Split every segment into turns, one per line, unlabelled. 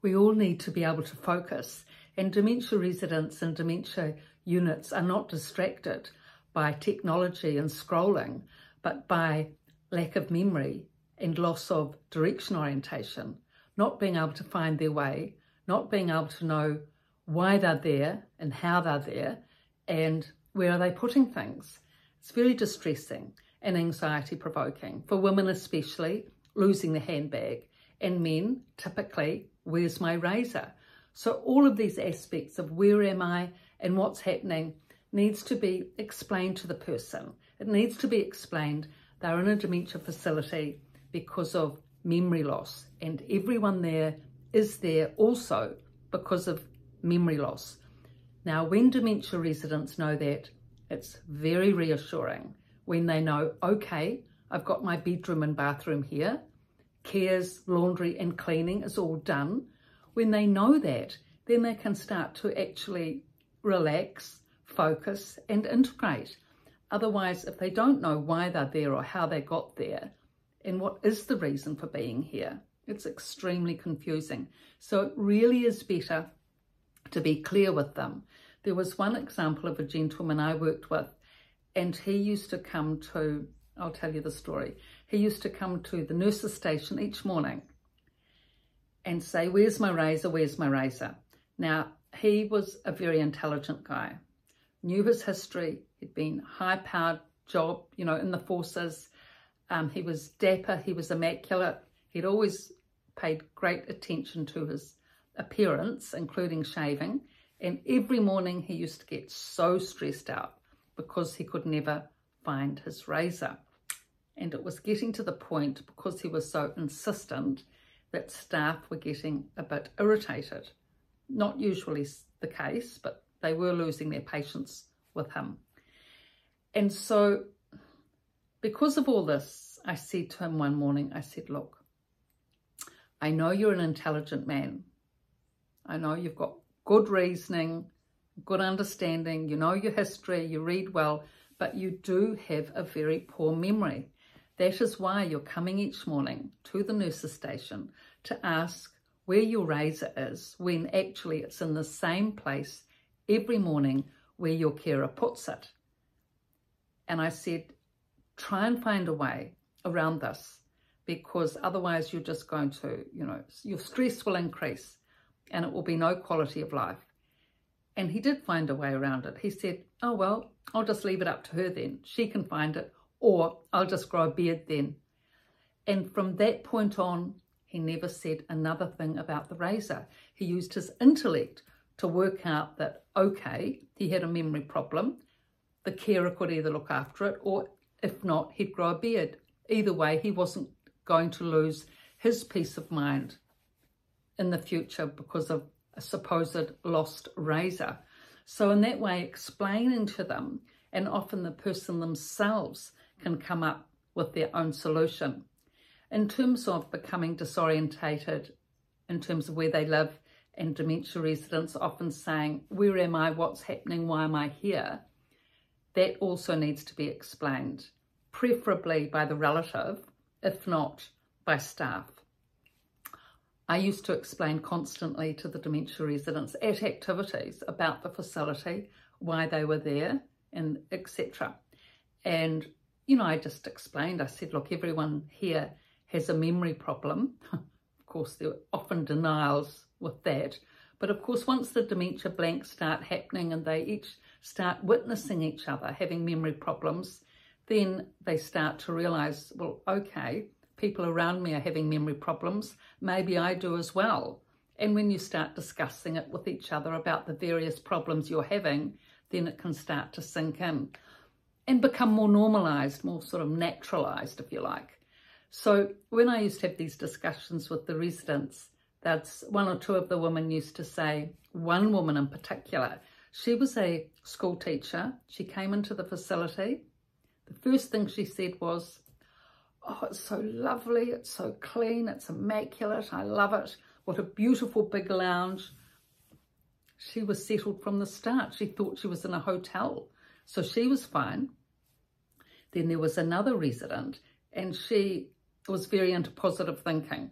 We all need to be able to focus, and dementia residents and dementia units are not distracted by technology and scrolling, but by lack of memory and loss of direction orientation, not being able to find their way, not being able to know why they're there and how they're there and where are they putting things. It's very distressing and anxiety provoking for women, especially losing the handbag, and men typically, where's my razor? So all of these aspects of where am I and what's happening needs to be explained to the person. It needs to be explained they're in a dementia facility because of memory loss, and everyone there is there also because of memory loss. Now, when dementia residents know that, it's very reassuring when they know, okay, I've got my bedroom and bathroom here, cares, laundry and cleaning is all done. When they know that, then they can start to actually relax, focus and integrate. Otherwise, if they don't know why they're there or how they got there and what is the reason for being here, it's extremely confusing. So it really is better to be clear with them. There was one example of a gentleman I worked with, and he used to come to, I'll tell you the story, he used to come to the nurse's station each morning and say, where's my razor, where's my razor? Now, he was a very intelligent guy, knew his history, he'd been high-powered job, you know, in the forces. He was dapper, he was immaculate. He'd always paid great attention to his appearance, including shaving. And every morning he used to get so stressed out because he could never find his razor. And it was getting to the point, because he was so insistent, that staff were getting a bit irritated. Not usually the case, but they were losing their patience with him. And so because of all this, I said to him one morning, I said, look, I know you're an intelligent man. I know you've got good reasoning, good understanding, you know your history, you read well, but you do have a very poor memory. That is why you're coming each morning to the nurse's station to ask where your razor is, when actually it's in the same place every morning where your carer puts it. And I said, try and find a way around this, because otherwise you're just going to, you know, your stress will increase and it will be no quality of life. And he did find a way around it. He said, oh, well, I'll just leave it up to her then. She can find it, or I'll just grow a beard then. And from that point on, he never said another thing about the razor. He used his intellect to work out that, okay, he had a memory problem. The carer could either look after it, or if not, he'd grow a beard. Either way, he wasn't going to lose his peace of mind in the future because of a supposed lost razor. So in that way, explaining to them, and often the person themselves can come up with their own solution. In terms of becoming disorientated, in terms of where they live, and dementia residents often saying, where am I, what's happening, why am I here? That also needs to be explained, preferably by the relative, if not by staff. I used to explain constantly to the dementia residents at activities about the facility, why they were there, and etc. And, you know, I just explained, I said, look, everyone here has a memory problem. Of course, there are often denials with that. But of course, once the dementia blanks start happening and they each start witnessing each other having memory problems, then they start to realise, well, okay, people around me are having memory problems, maybe I do as well. And when you start discussing it with each other about the various problems you're having, then it can start to sink in and become more normalised, more sort of naturalised, if you like. So when I used to have these discussions with the residents, that's one or two of the women used to say, one woman in particular, she was a school teacher. She came into the facility. The first thing she said was, oh, it's so lovely, it's so clean, it's immaculate, I love it. What a beautiful big lounge. She was settled from the start. She thought she was in a hotel, so she was fine. Then there was another resident, and she was very into positive thinking.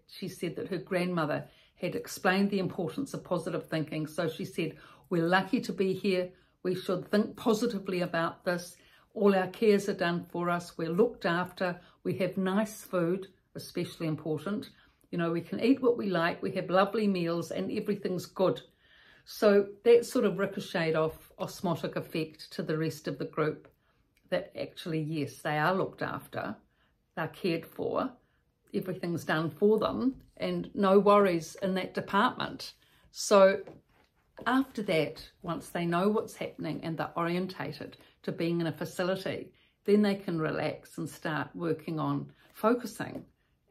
she said that her grandmother had explained the importance of positive thinking. So she said, we're lucky to be here. We should think positively about this. All our cares are done for us. We're looked after. We have nice food, especially important. You know, we can eat what we like. We have lovely meals and everything's good. So that sort of ricocheted off osmotic effect to the rest of the group, that actually, yes, they are looked after. They're cared for. Everything's done for them and no worries in that department. So after that, once they know what's happening and they're orientated to being in a facility, then they can relax and start working on focusing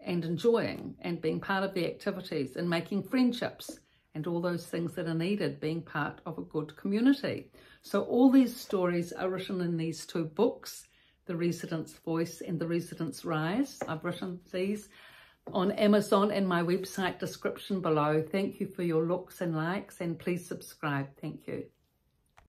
and enjoying and being part of the activities and making friendships and all those things that are needed, being part of a good community. So all these stories are written in these two books, The Resident's Voice and The Resident's Rise. I've written these on Amazon and my website description below. Thank you for your looks and likes, and please subscribe. Thank you.